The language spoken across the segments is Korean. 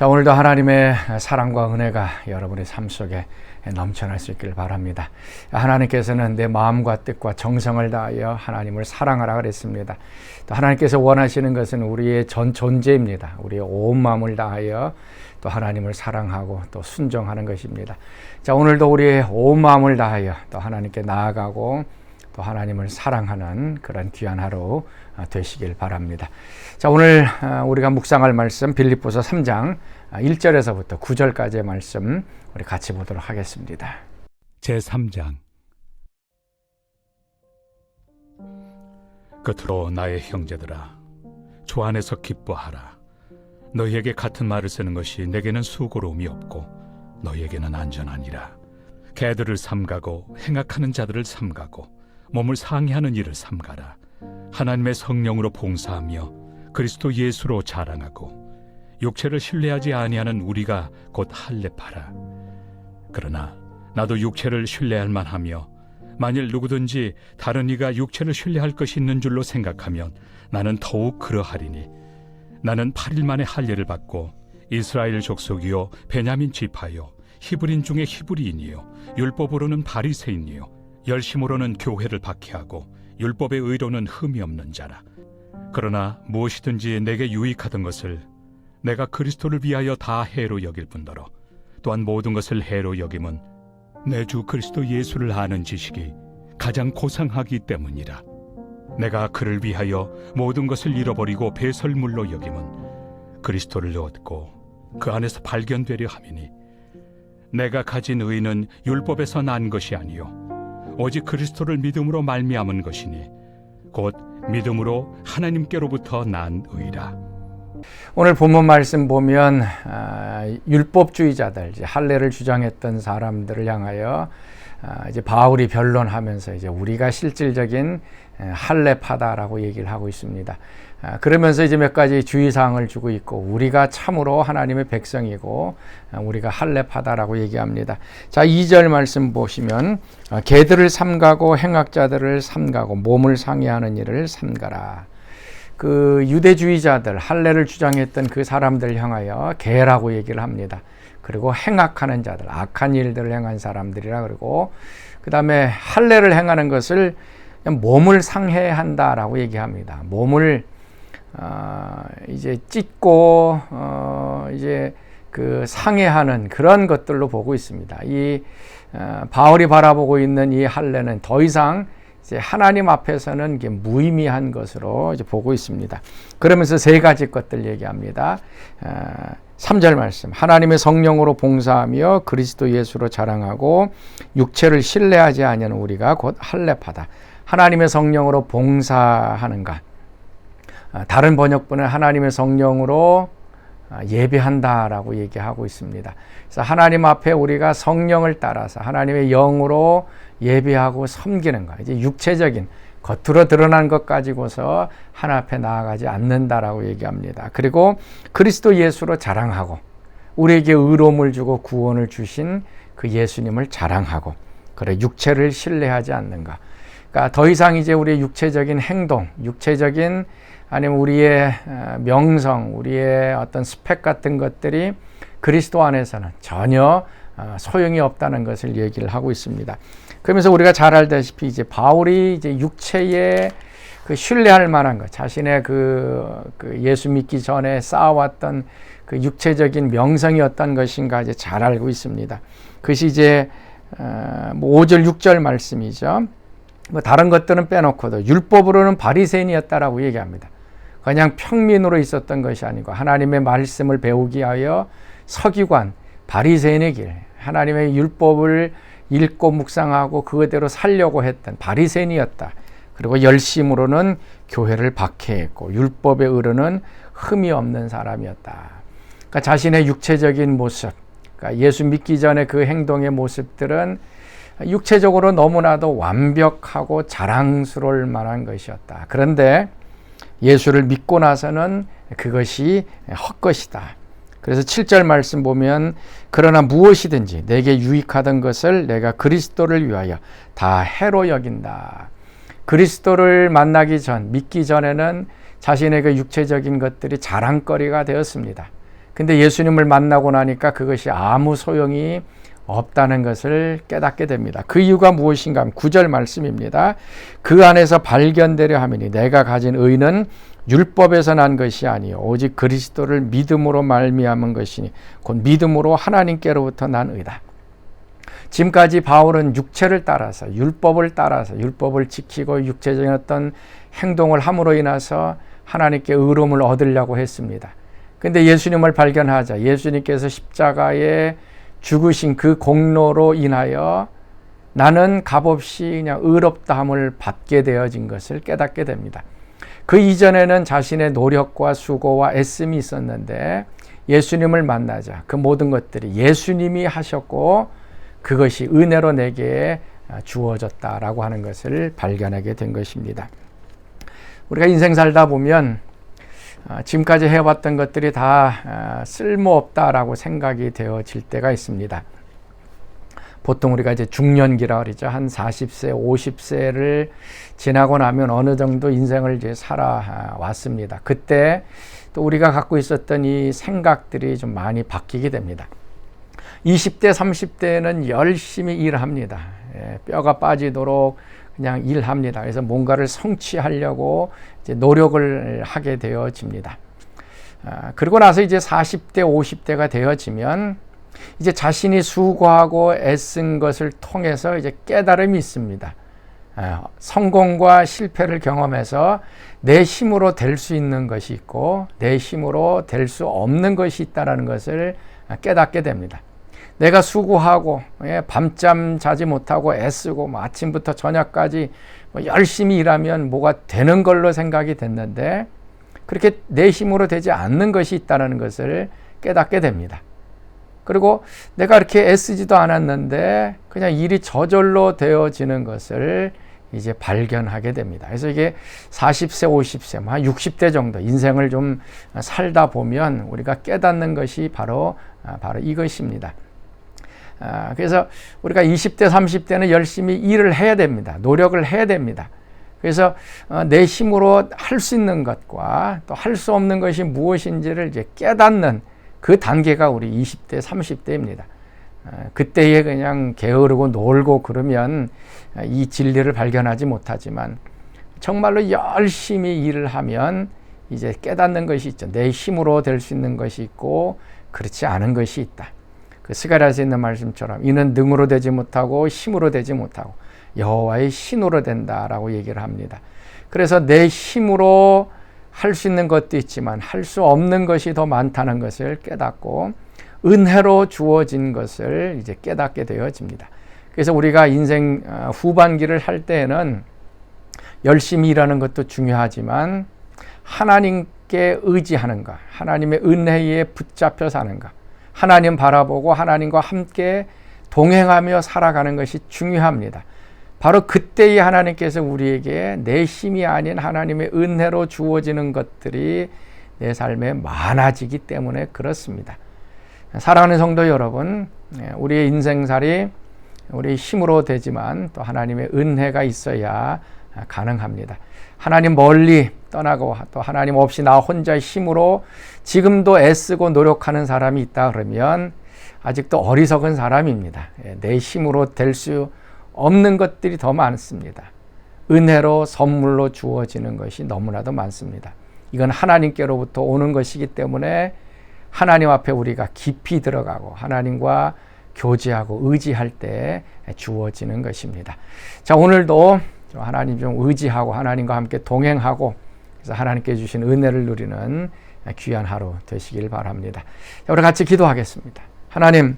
자, 오늘도 하나님의 사랑과 은혜가 여러분의 삶 속에 넘쳐날 수 있기를 바랍니다. 하나님께서는 내 마음과 뜻과 정성을 다하여 하나님을 사랑하라 그랬습니다. 또 하나님께서 원하시는 것은 우리의 전 존재입니다. 우리의 온 마음을 다하여 또 하나님을 사랑하고 또 순종하는 것입니다. 자, 오늘도 우리의 온 마음을 다하여 또 하나님께 나아가고 또 하나님을 사랑하는 그런 귀한 하루 되시길 바랍니다. 자, 오늘 우리가 묵상할 말씀 빌립보서 3장 1절에서부터 9절까지의 말씀 우리 같이 보도록 하겠습니다. 제3장. 끝으로 나의 형제들아, 주 안에서 기뻐하라. 너희에게 같은 말을 쓰는 것이 내게는 수고로움이 없고 너희에게는 안전하니라. 개들을 삼가고 행악하는 자들을 삼가고 몸을 상해하는 일을 삼가라. 하나님의 성령으로 봉사하며 그리스도 예수로 자랑하고 육체를 신뢰하지 아니하는 우리가 곧 할례파라. 그러나 나도 육체를 신뢰할 만하며 만일 누구든지 다른 이가 육체를 신뢰할 것이 있는 줄로 생각하면 나는 더욱 그러하리니, 나는 8일 만에 할례를 받고 이스라엘 족속이요 베냐민 지파요 히브리인 중에 히브리인이요 율법으로는 바리새인이요 열심으로는 교회를 박해하고 율법의 의로는 흠이 없는 자라. 그러나 무엇이든지 내게 유익하던 것을 내가 그리스도를 위하여 다 해로 여길 뿐더러 또한 모든 것을 해로 여김은 내 주 그리스도 예수를 아는 지식이 가장 고상하기 때문이라. 내가 그를 위하여 모든 것을 잃어버리고 배설물로 여김은 그리스도를 얻고 그 안에서 발견되려 함이니, 내가 가진 의는 율법에서 난 것이 아니요 오직 그리스도를 믿음으로 말미암은 것이니 곧 믿음으로 하나님께로부터 난 의라. 오늘 본문 말씀 보면 율법주의자들, 할례를 주장했던 사람들을 향하여 이제 바울이 변론하면서 이제 우리가 실질적인 할례파다라고 얘기를 하고 있습니다. 그러면서 이제 몇 가지 주의사항을 주고 있고, 우리가 참으로 하나님의 백성이고 우리가 할례파다라고 얘기합니다. 자, 2절 말씀 보시면 개들을 삼가고 행악자들을 삼가고 몸을 상해하는 일을 삼가라. 그 유대주의자들, 할례를 주장했던 그 사람들 향하여 개라고 얘기를 합니다. 그리고 행악하는 자들, 악한 일들을 행한 사람들이라 그러고, 그 다음에 할례를 행하는 것을 몸을 상해한다라고 얘기합니다. 몸을 이제 찢고 이제 그 상해하는 그런 것들로 보고 있습니다. 이 바울이 바라보고 있는 이 할례는 더 이상 이제 하나님 앞에서는 이게 무의미한 것으로 이제 보고 있습니다. 그러면서 세 가지 것들 얘기합니다. 3절 말씀, 하나님의 성령으로 봉사하며 그리스도 예수로 자랑하고 육체를 신뢰하지 아니하는 우리가 곧 할례파다. 하나님의 성령으로 봉사하는가, 다른 번역본은 하나님의 성령으로 예배한다라고 얘기하고 있습니다. 그래서 하나님 앞에 우리가 성령을 따라서 하나님의 영으로 예배하고 섬기는 것, 이제 육체적인 겉으로 드러난 것 가지고서 하나님 앞에 나아가지 않는다라고 얘기합니다. 그리고 그리스도 예수로 자랑하고 우리에게 의로움을 주고 구원을 주신 그 예수님을 자랑하고, 그래 육체를 신뢰하지 않는가. 그러니까 더 이상 이제 우리의 육체적인 행동, 육체적인 아니면 우리의 명성, 우리의 어떤 스펙 같은 것들이 그리스도 안에서는 전혀 소용이 없다는 것을 얘기를 하고 있습니다. 그러면서 우리가 잘 알다시피 이제 바울이 이제 육체에 그 신뢰할 만한 것, 자신의 그 예수 믿기 전에 쌓아왔던 그 육체적인 명성이 어떤 것인가 이제 잘 알고 있습니다. 그것이 이제 5절, 6절 말씀이죠. 뭐 다른 것들은 빼놓고도 율법으로는 바리새인이었다라고 얘기합니다. 그냥 평민으로 있었던 것이 아니고 하나님의 말씀을 배우기 위하여 서기관, 바리새인의 길, 하나님의 율법을 읽고 묵상하고 그거대로 살려고 했던 바리새인이었다. 그리고 열심으로는 교회를 박해했고 율법의 의로는 흠이 없는 사람이었다. 그러니까 자신의 육체적인 모습, 그러니까 예수 믿기 전에 그 행동의 모습들은 육체적으로 너무나도 완벽하고 자랑스러울 만한 것이었다. 그런데 예수를 믿고 나서는 그것이 헛것이다. 그래서 7절 말씀 보면, 그러나 무엇이든지 내게 유익하던 것을 내가 그리스도를 위하여 다 해로 여긴다. 그리스도를 만나기 전, 믿기 전에는 자신의 그 육체적인 것들이 자랑거리가 되었습니다. 근데 예수님을 만나고 나니까 그것이 아무 소용이 없다는 것을 깨닫게 됩니다. 그 이유가 무엇인가 하면 9절 말씀입니다. 그 안에서 발견되려 하매니 내가 가진 의는 율법에서 난 것이 아니요 오직 그리스도를 믿음으로 말미암은 것이니 곧 믿음으로 하나님께로부터 난 의다. 지금까지 바울은 육체를 따라서 율법을 지키고 육체적인 어떤 행동을 함으로 인해서 하나님께 의로움을 얻으려고 했습니다. 근데 예수님을 발견하자 예수님께서 십자가에 죽으신 그 공로로 인하여 나는 값없이 그냥 의롭다함을 받게 되어진 것을 깨닫게 됩니다. 그 이전에는 자신의 노력과 수고와 애씀이 있었는데 예수님을 만나자 그 모든 것들이 예수님이 하셨고 그것이 은혜로 내게 주어졌다라고 하는 것을 발견하게 된 것입니다. 우리가 인생 살다 보면 지금까지 해왔던 것들이 다 쓸모없다라고 생각이 되어질 때가 있습니다. 보통 우리가 이제 중년기라 그러죠. 한 40세, 50세를 지나고 나면 어느 정도 인생을 이제 살아왔습니다. 그때 또 우리가 갖고 있었던 이 생각들이 좀 많이 바뀌게 됩니다. 20대, 30대는 열심히 일합니다. 뼈가 빠지도록 그냥 일합니다. 그래서 뭔가를 성취하려고 이제 노력을 하게 되어집니다. 그리고 나서 이제 40대, 50대가 되어지면 이제 자신이 수고하고 애쓴 것을 통해서 이제 깨달음이 있습니다. 성공과 실패를 경험해서 내 힘으로 될 수 있는 것이 있고 내 힘으로 될 수 없는 것이 있다는 것을 깨닫게 됩니다. 내가 수고하고 밤잠 자지 못하고 애쓰고 아침부터 저녁까지 열심히 일하면 뭐가 되는 걸로 생각이 됐는데 그렇게 내 힘으로 되지 않는 것이 있다는 것을 깨닫게 됩니다. 그리고 내가 이렇게 애쓰지도 않았는데 그냥 일이 저절로 되어지는 것을 이제 발견하게 됩니다. 그래서 이게 40세, 50세, 한 60대 정도 인생을 좀 살다 보면 우리가 깨닫는 것이 바로 이것입니다. 그래서 우리가 20대, 30대는 열심히 일을 해야 됩니다. 노력을 해야 됩니다. 그래서 내 힘으로 할 수 있는 것과 또 할 수 없는 것이 무엇인지를 이제 깨닫는 그 단계가 우리 20대, 30대입니다. 그때에 그냥 게으르고 놀고 그러면 이 진리를 발견하지 못하지만 정말로 열심히 일을 하면 이제 깨닫는 것이 있죠. 내 힘으로 될 수 있는 것이 있고 그렇지 않은 것이 있다. 그 스가랴에서 있는 말씀처럼 이는 능으로 되지 못하고 힘으로 되지 못하고 여호와의 신으로 된다라고 얘기를 합니다. 그래서 내 힘으로 할 수 있는 것도 있지만 할 수 없는 것이 더 많다는 것을 깨닫고 은혜로 주어진 것을 이제 깨닫게 되어집니다. 그래서 우리가 인생 후반기를 할 때에는 열심히 일하는 것도 중요하지만 하나님께 의지하는가, 하나님의 은혜에 붙잡혀 사는가, 하나님 바라보고 하나님과 함께 동행하며 살아가는 것이 중요합니다. 바로 그때에 하나님께서 우리에게 내 힘이 아닌 하나님의 은혜로 주어지는 것들이 내 삶에 많아지기 때문에 그렇습니다. 사랑하는 성도 여러분, 우리의 인생살이 우리 힘으로 되지만 또 하나님의 은혜가 있어야 가능합니다. 하나님 멀리 떠나고 또 하나님 없이 나 혼자 힘으로 지금도 애쓰고 노력하는 사람이 있다 그러면 아직도 어리석은 사람입니다. 내 힘으로 될 수 없는 것들이 더 많습니다. 은혜로 선물로 주어지는 것이 너무나도 많습니다. 이건 하나님께로부터 오는 것이기 때문에 하나님 앞에 우리가 깊이 들어가고 하나님과 교제하고 의지할 때 주어지는 것입니다. 자, 오늘도 하나님 좀 의지하고 하나님과 함께 동행하고 그래서 하나님께 주신 은혜를 누리는 귀한 하루 되시길 바랍니다. 자, 우리 같이 기도하겠습니다. 하나님,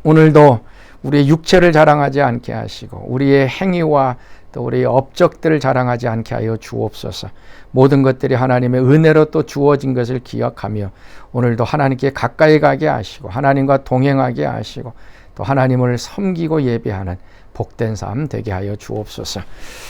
오늘도 우리의 육체를 자랑하지 않게 하시고 우리의 행위와 또 우리의 업적들을 자랑하지 않게 하여 주옵소서. 모든 것들이 하나님의 은혜로 또 주어진 것을 기억하며 오늘도 하나님께 가까이 가게 하시고 하나님과 동행하게 하시고 또 하나님을 섬기고 예배하는 복된 삶 되게 하여 주옵소서.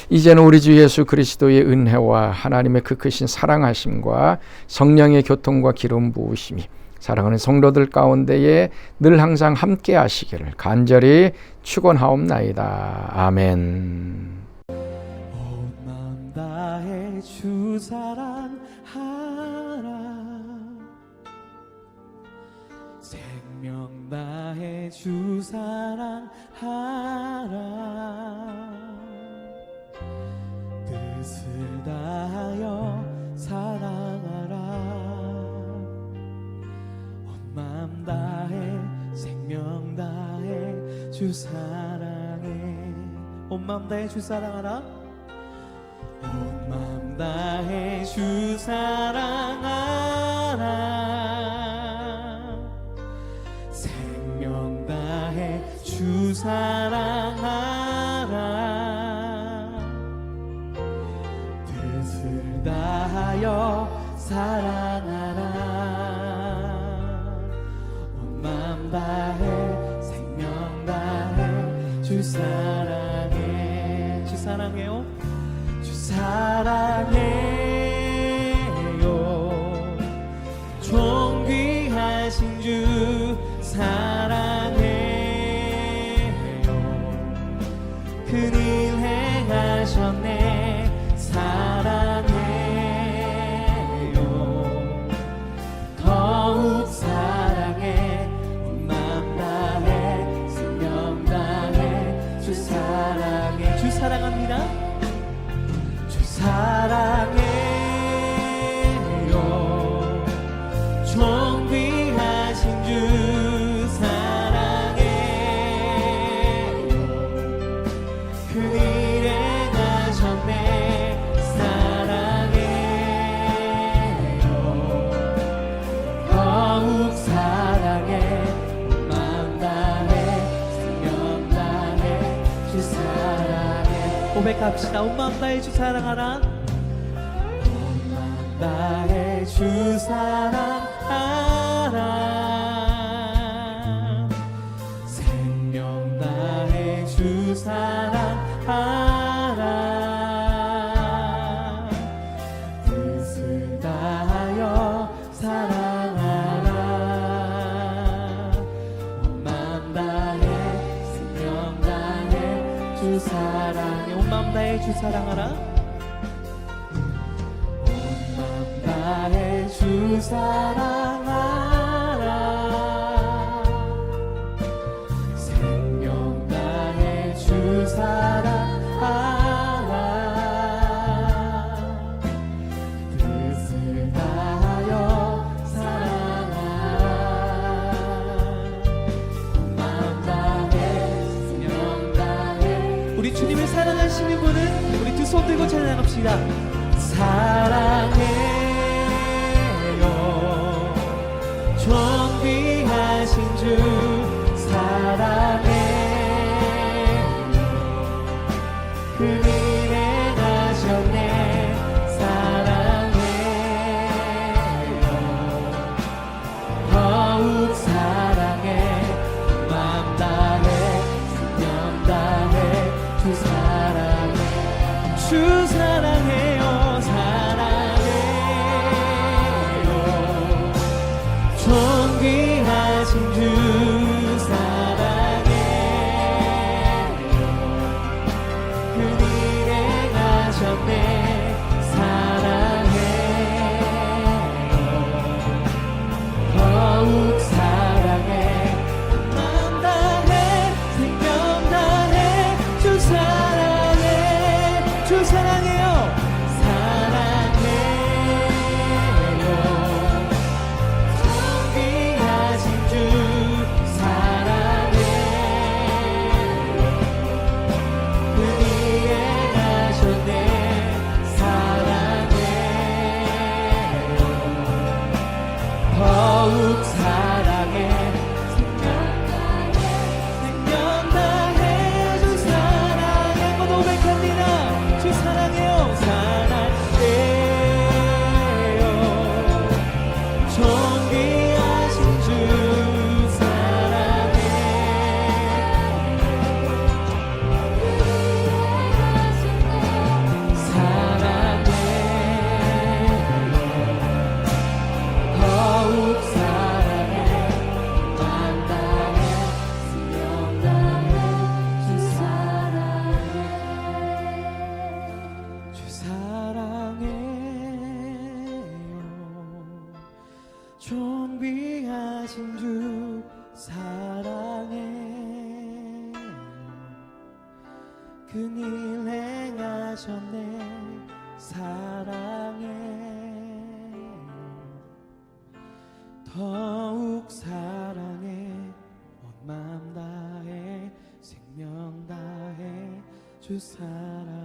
이제는 우리 주 예수 그리스도의 은혜와 하나님의 그 크신 사랑하심과 성령의 교통과 기름 부으심이 사랑하는 성도들 가운데에 늘 항상 함께 하시기를 간절히 축원하옵나이다. 아멘. 온 마음 다해 주 사랑하라 생명 다해 주 사랑하라 뜻을 다하여 사랑하라 온 마음 다해 생명 다해 주 사랑해 온 마음 다해 주 사랑하라 온 마음 다해 주 사랑하라 생명 다해 주 사랑하라 뜻을 다하여 사랑하라 온 마음 다해 생명 다해 주 사랑해 주 사랑해요 주 사랑해요 존귀하신 주 사랑해요 큰일 행하셨네 사랑해요 더욱 사랑해 온 마음 다해 생명 다해 주 사랑해 주 사랑합니다 주 사랑해요 존귀하신 주 사랑해요 큰일 행하셨네 사랑해요 더욱 사랑해 마음 다해 생명 다해 주 사랑해 고백합시다 온 마음 다해 주 사랑하라 온 마음 다해 주 사랑하라 생명 다해 주 사랑하라 뜻을 다하여 사랑하라 온 마음 다해 생명 다해 주 사랑해 온 마음 다해 주 사랑하라 온 마음 다해 주 사랑하라 생명 다해 주 사랑하라 뜻을 다하여 사랑하라 온 마음 다해 생명 다해 우리 주님을 사랑하시는 분은 우리 두 손 들고 찬양합시다 사랑해요 존귀하신 주 사랑해요 큰일 행하셨네 사랑해요 더욱 사랑해 마음 다해 생명 다해 주 사랑해 주 사랑해요 사랑해요 존귀하신 주 사랑해요 큰일 행하셨네 사랑해요 더욱 사랑해 마음 다해 생명 다해 주 사랑해 주 사랑해요 사랑해요 존귀하신 주 사랑해요 큰일 행하셨네 사랑해요 더욱 사랑해 생명 다해 주 사랑해 고백합니다 주 사랑해요 사랑해요 존귀하신 주 사랑해요 더욱 사랑해 마음 다해 생명 다해 주 사랑해 주 사랑해요 존귀하신 주 사랑해 그일 행하셨네 사랑해 더욱 사랑해 온 마음 다해 생명 다해 주 사랑해